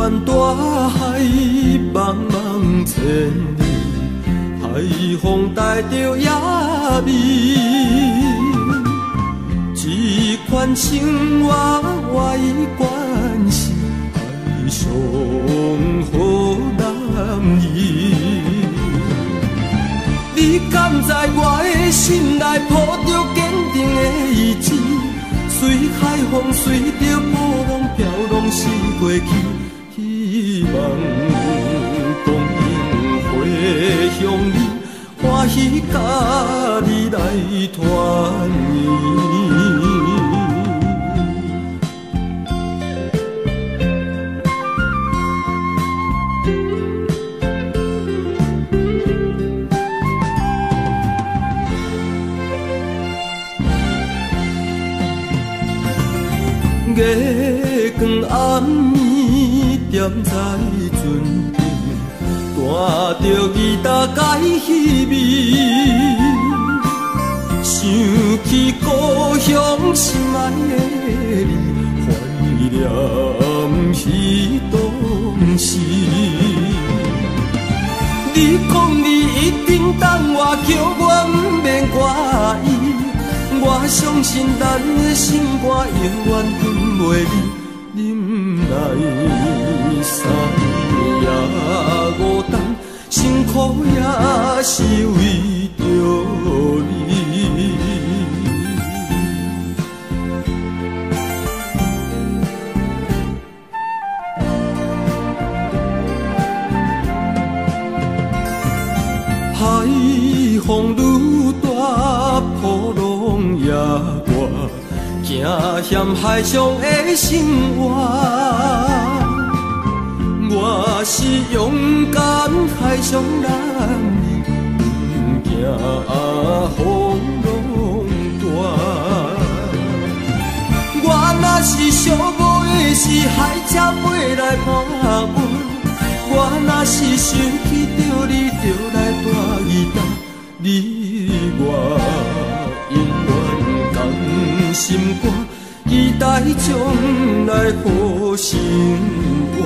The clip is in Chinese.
咱大海茫茫千里，海风带着野味，这款生活我已惯是海上好男儿。你敢知我的心内抱着坚定的意志，随海风随着波浪飘浪驶过去，希望光阴回向你，欢喜甲你来团圆。月光暗暝踮在船边，带着吉他解稀味，想起故乡心爱的你，怀念彼当时。你讲你一定等我，叫我不免怪意。我相信咱的心肝永远分袂离，忍耐三夜五冬，辛苦也是为着你。海风愈大，波浪也大，行险海上的生活。我是勇敢海上男儿，不惊风浪大。我若是寂寞的是海车飞来拍我，我若是想起着你，就来大义大，你我永远同心肝，期待将来好生活。